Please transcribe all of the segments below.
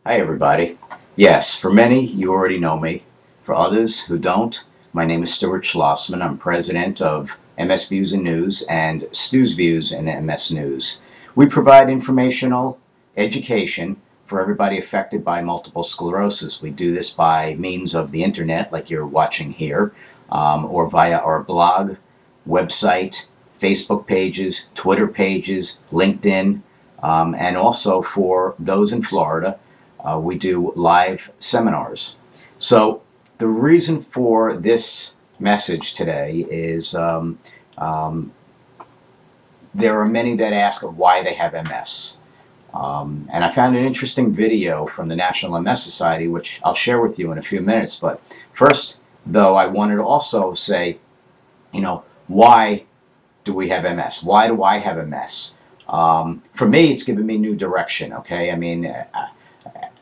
Hi everybody. Yes, for many, you already know me. For others who don't, my name is Stuart Schlossman. I'm president of MS Views and News and Stu's Views and MS News. We provide informational education for everybody affected by multiple sclerosis. We do this by means of the internet, like you're watching here, or via our blog, website, Facebook pages, Twitter pages, LinkedIn, and also for those in Florida, we do live seminars. So the reason for this message today is there are many that ask why they have MS. And I found an interesting video from the National MS Society, which I'll share with you in a few minutes. But first, though, I wanted to also say, why do we have MS? Why do I have MS? For me, it's given me new direction, okay? I mean,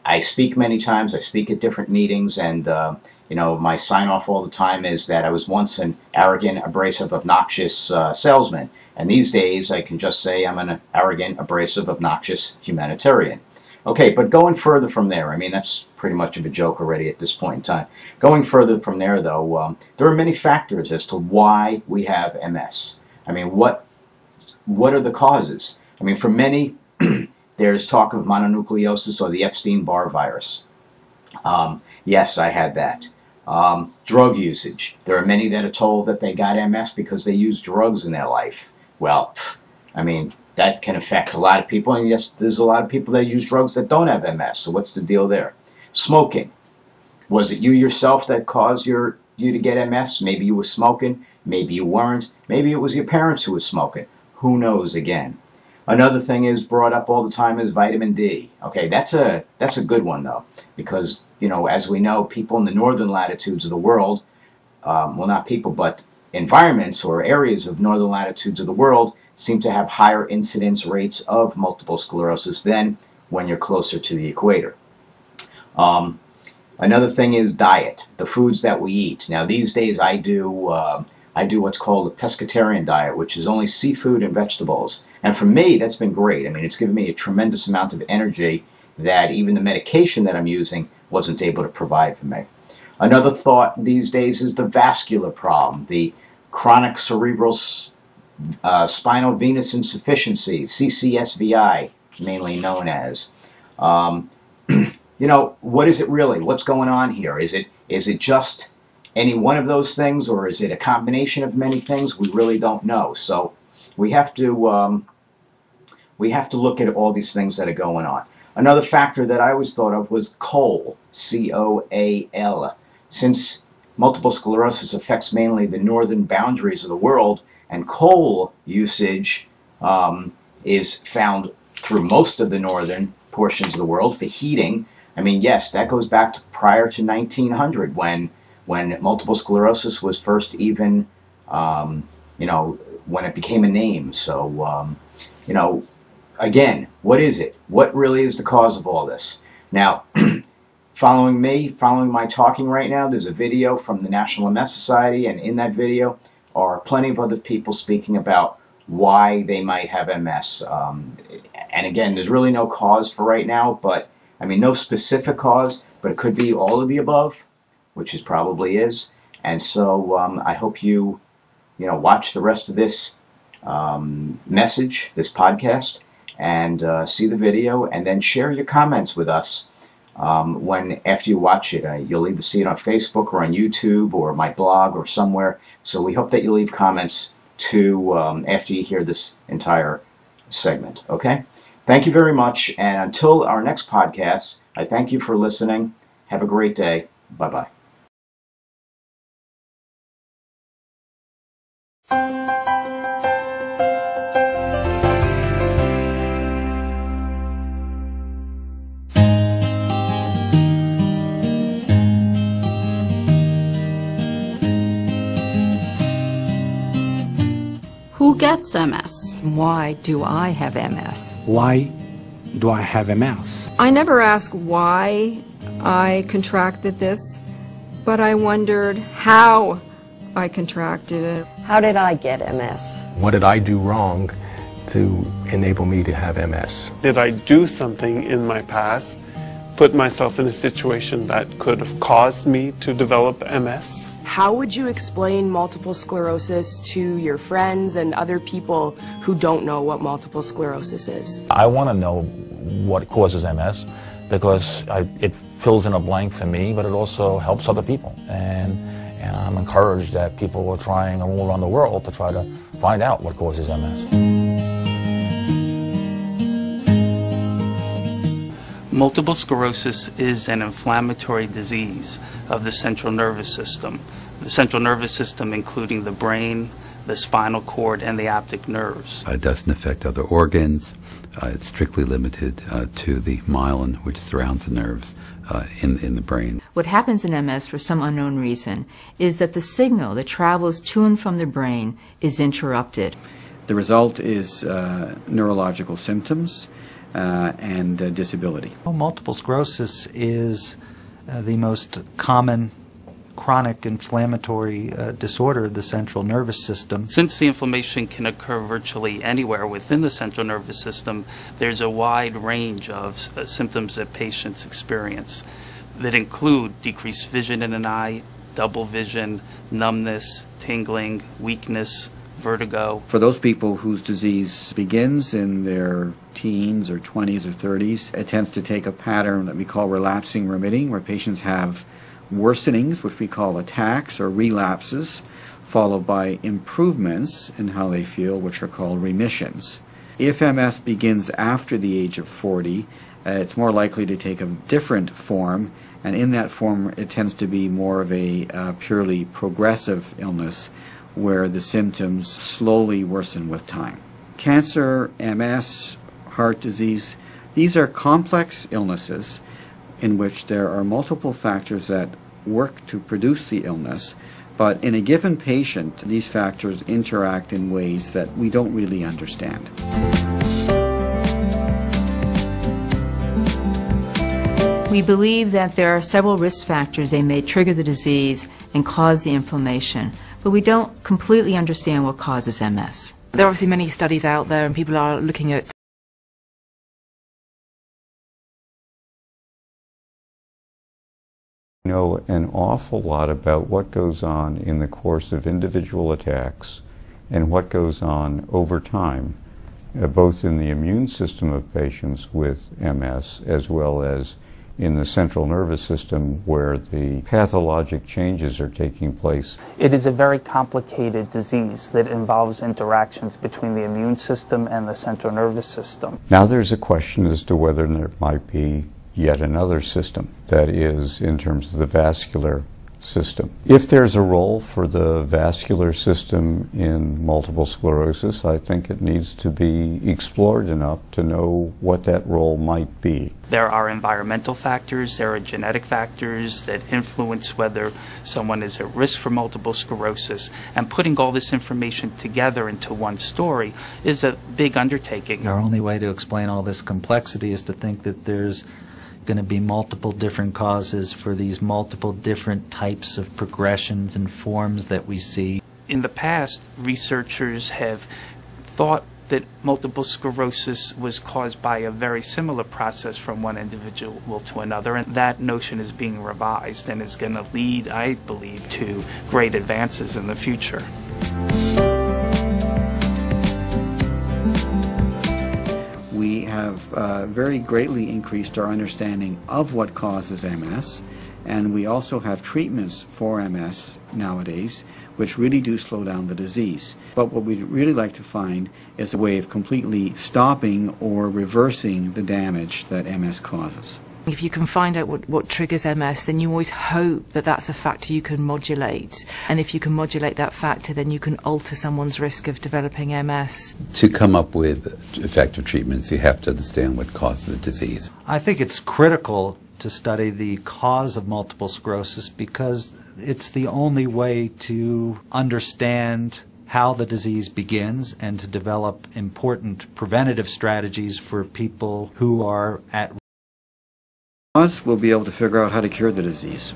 I speak many times, I speak at different meetings, and my sign-off all the time is that I was once an arrogant, abrasive, obnoxious salesman. And these days, I can just say I'm an arrogant, abrasive, obnoxious humanitarian. Okay, but going further from there, I mean, that's pretty much of a joke already at this point in time. Going further from there, though, there are many factors as to why we have MS. I mean, what are the causes? I mean, for many, there's talk of mononucleosis or the Epstein-Barr virus. Yes, I had that. Drug usage. There are many that are told that they got MS because they used drugs in their life. Well, I mean, that can affect a lot of people, and yes, there's a lot of people that use drugs that don't have MS, so what's the deal there? Smoking. Was it you yourself that caused you to get MS? Maybe you were smoking, maybe you weren't, maybe it was your parents who were smoking. Who knows again? Another thing is brought up all the time is vitamin D. Okay, that's a good one though, because as we know, people in the northern latitudes of the world, well, not people, but environments or areas of northern latitudes of the world seem to have higher incidence rates of multiple sclerosis than when you're closer to the equator. Another thing is diet, the foods that we eat. Now these days I do what's called a pescatarian diet, which is only seafood and vegetables. And for me, that's been great. I mean, it's given me a tremendous amount of energy that even the medication that I'm using wasn't able to provide for me. Another thought these days is the vascular problem, the chronic cerebral spinal venous insufficiency, CCSVI, mainly known as. What is it really? What's going on here? Is it just any one of those things, or is it a combination of many things? We really don't know. So we have to look at all these things that are going on. Another factor that I always thought of was coal, C-O-A-L. Since multiple sclerosis affects mainly the northern boundaries of the world, and coal usage is found through most of the northern portions of the world for heating. I mean, yes, that goes back to prior to 1900 when multiple sclerosis was first even, when it became a name. So, again, what is it? What really is the cause of all this? Now, following my talking right now, there's a video from the National MS Society, and in that video are plenty of other people speaking about why they might have MS. And again, there's really no cause for right now, but I mean, no specific cause, but it could be all of the above, which it probably is. And so I hope you watch the rest of this message, this podcast, and see the video, and then share your comments with us after you watch it. You'll either see it on Facebook or on YouTube or my blog or somewhere. So we hope that you leave comments too after you hear this entire segment. Okay? Thank you very much, and until our next podcast, I thank you for listening. Have a great day. Bye-bye. Who gets MS? Why do I have MS? Why do I have MS? I never asked why I contracted this, but I wondered how I contracted it. How did I get MS? What did I do wrong to enable me to have MS? Did I do something in my past put myself in a situation that could have caused me to develop MS. How would you explain multiple sclerosis to your friends and other people who don't know what multiple sclerosis is? I want to know what causes MS because it fills in a blank for me, but it also helps other people. And I'm encouraged that people are trying all around the world to try to find out what causes MS. Multiple sclerosis is an inflammatory disease of the central nervous system. The central nervous system including the brain, the spinal cord, and the optic nerves. It doesn't affect other organs. It's strictly limited to the myelin, which surrounds the nerves in the brain. What happens in MS for some unknown reason is that the signal that travels to and from the brain is interrupted. The result is neurological symptoms and disability. Well, multiple sclerosis is the most common chronic inflammatory disorder of the central nervous system. Since the inflammation can occur virtually anywhere within the central nervous system, there's a wide range of symptoms that patients experience that include decreased vision in an eye, double vision, numbness, tingling, weakness, vertigo. For those people whose disease begins in their teens or 20s or 30s, it tends to take a pattern that we call relapsing remitting, where patients have worsenings, which we call attacks or relapses, followed by improvements in how they feel, which are called remissions. If MS begins after the age of 40, it's more likely to take a different form, and in that form it tends to be more of a purely progressive illness where the symptoms slowly worsen with time. Cancer, MS, heart disease, these are complex illnesses in which there are multiple factors that work to produce the illness, but in a given patient, these factors interact in ways that we don't really understand. We believe that there are several risk factors that may trigger the disease and cause the inflammation, but we don't completely understand what causes MS. There are obviously many studies out there and people are looking at know an awful lot about what goes on in the course of individual attacks and what goes on over time, both in the immune system of patients with MS as well as in the central nervous system where the pathologic changes are taking place. It is a very complicated disease that involves interactions between the immune system and the central nervous system. Now there's a question as to whether there might be yet another system, that is, in terms of the vascular system. If there's a role for the vascular system in multiple sclerosis, I think it needs to be explored enough to know what that role might be. There are environmental factors, there are genetic factors that influence whether someone is at risk for multiple sclerosis, and putting all this information together into one story is a big undertaking. Our only way to explain all this complexity is to think that there's going to be multiple different causes for these multiple different types of progressions and forms that we see. In the past, researchers have thought that multiple sclerosis was caused by a very similar process from one individual to another, and that notion is being revised and is going to lead, I believe, to great advances in the future. We have very greatly increased our understanding of what causes MS, and we also have treatments for MS nowadays which really do slow down the disease. But what we'd really like to find is a way of completely stopping or reversing the damage that MS causes. if you can find out what triggers MS, then you always hope that that's a factor you can modulate. And if you can modulate that factor, then you can alter someone's risk of developing MS. To come up with effective treatments, you have to understand what causes the disease. I think it's critical to study the cause of multiple sclerosis because it's the only way to understand how the disease begins and to develop important preventative strategies for people who are at risk. Once we'll be able to figure out how to cure the disease.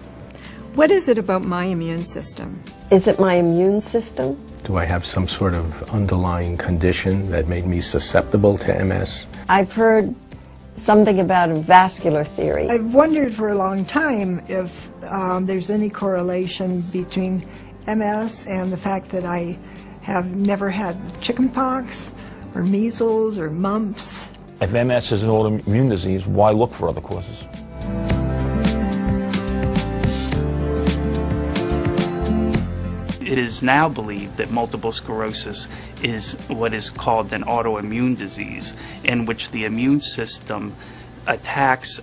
What is it about my immune system? Is it my immune system? Do I have some sort of underlying condition that made me susceptible to MS? I've heard something about a vascular theory. I've wondered for a long time if there's any correlation between MS and the fact that I have never had chickenpox or measles or mumps. If MS is an autoimmune disease, why look for other causes? It is now believed that multiple sclerosis is what is called an autoimmune disease, in which the immune system attacks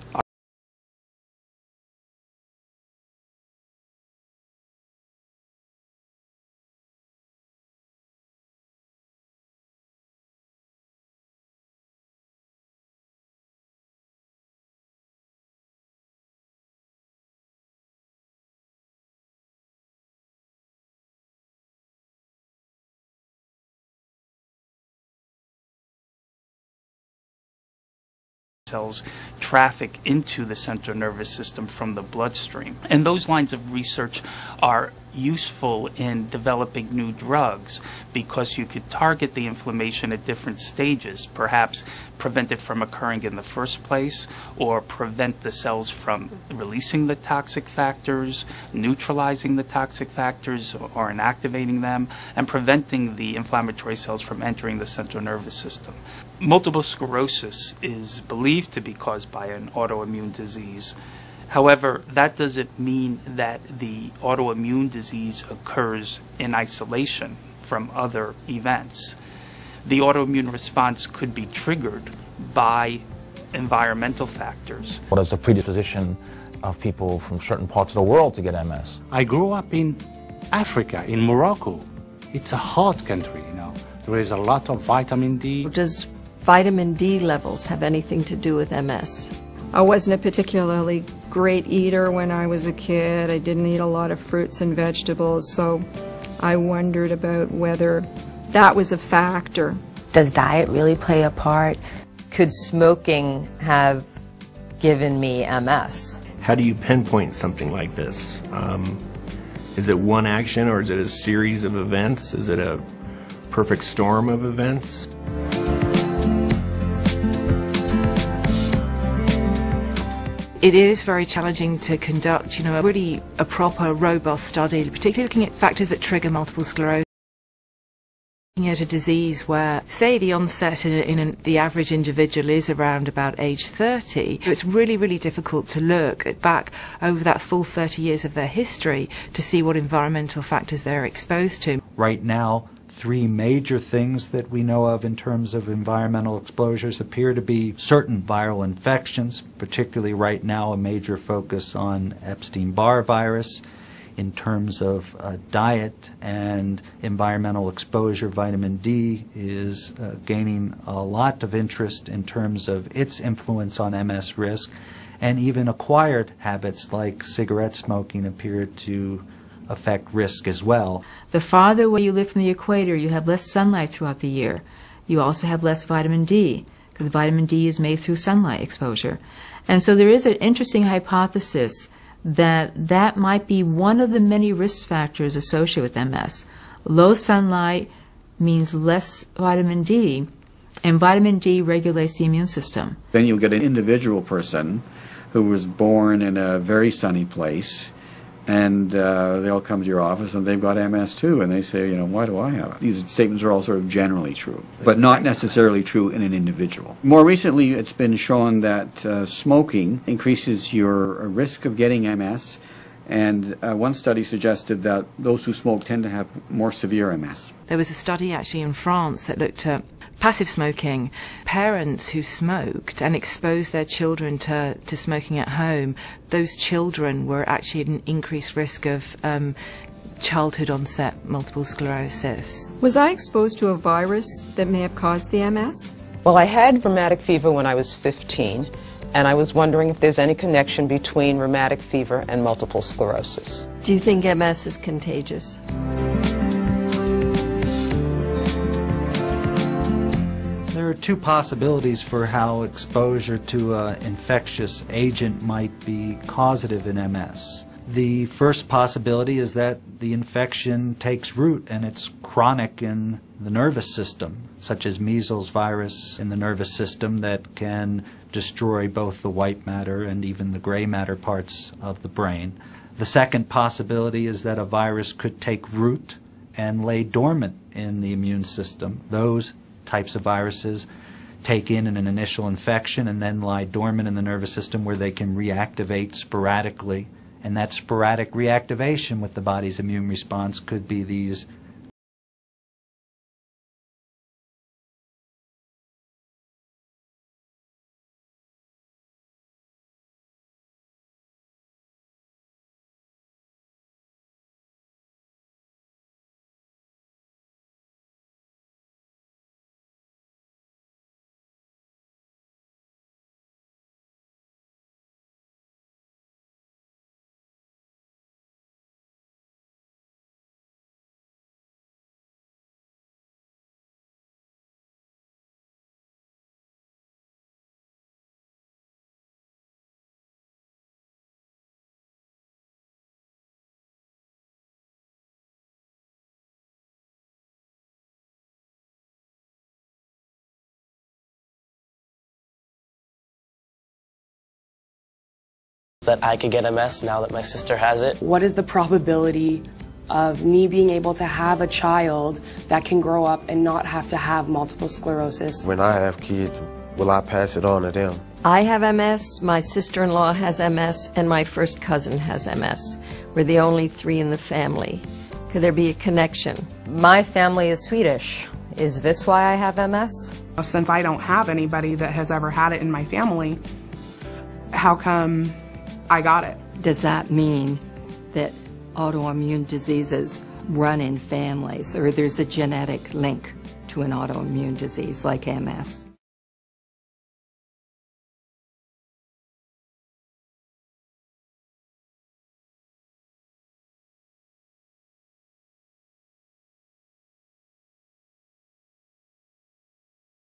cells traffic into the central nervous system from the bloodstream. And those lines of research are useful in developing new drugs because you could target the inflammation at different stages, perhaps prevent it from occurring in the first place, or prevent the cells from releasing the toxic factors, neutralizing the toxic factors or inactivating them, and preventing the inflammatory cells from entering the central nervous system. Multiple sclerosis is believed to be caused by an autoimmune disease. However, that doesn't mean that the autoimmune disease occurs in isolation from other events. The autoimmune response could be triggered by environmental factors. What is the predisposition of people from certain parts of the world to get MS? I grew up in Africa, in Morocco. It's a hot country, you know. There is a lot of vitamin D. Does vitamin D levels have anything to do with MS? I wasn't a particularly great eater when I was a kid. I didn't eat a lot of fruits and vegetables, so I wondered about whether that was a factor. Does diet really play a part? Could smoking have given me MS? How do you pinpoint something like this? Is it one action, or is it a series of events? Is it a perfect storm of events? It is very challenging to conduct, a proper, robust study, particularly looking at factors that trigger multiple sclerosis. Looking at a disease where, say, the onset in the average individual is around about age 30, it's really, really difficult to look back over that full 30 years of their history to see what environmental factors they're exposed to. Right now, 3 major things that we know of in terms of environmental exposures appear to be certain viral infections, particularly right now a major focus on Epstein-Barr virus. In terms of diet and environmental exposure, vitamin D is gaining a lot of interest in terms of its influence on MS risk, and even acquired habits like cigarette smoking appear to affect risk as well. The farther away you live from the equator, you have less sunlight throughout the year. You also have less vitamin D, because vitamin D is made through sunlight exposure. And so there is an interesting hypothesis that might be one of the many risk factors associated with MS. Low sunlight means less vitamin D, and vitamin D regulates the immune system. Then you'll get an individual person who was born in a very sunny place, and they all come to your office and they've got MS too, and they say, why do I have it? These statements are all sort of generally true, but not necessarily true in an individual. More recently, it's been shown that smoking increases your risk of getting MS, and one study suggested that those who smoke tend to have more severe MS. There was a study actually in France that looked at passive smoking. Parents who smoked and exposed their children to smoking at home, those children were actually at an increased risk of childhood onset multiple sclerosis. Was I exposed to a virus that may have caused the MS? Well, I had rheumatic fever when I was 15, and I was wondering if there's any connection between rheumatic fever and multiple sclerosis. Do you think MS is contagious? There are 2 possibilities for how exposure to an infectious agent might be causative in MS. The first possibility is that the infection takes root and it's chronic in the nervous system, such as measles virus in the nervous system that can destroy both the white matter and even the gray matter parts of the brain. The second possibility is that a virus could take root and lay dormant in the immune system. Those types of viruses take in an initial infection and then lie dormant in the nervous system where they can reactivate sporadically. And that sporadic reactivation with the body's immune response could be these that I could get MS now that my sister has it. What is the probability of me being able to have a child that can grow up and not have to have multiple sclerosis? When I have kids, will I pass it on to them? I have MS, my sister-in-law has MS, and my first cousin has MS. We're the only three in the family. Could there be a connection? My family is Swedish. Is this why I have MS? Since I don't have anybody that has ever had it in my family, how come I got it? Does that mean that autoimmune diseases run in families, or there's a genetic link to an autoimmune disease like MS?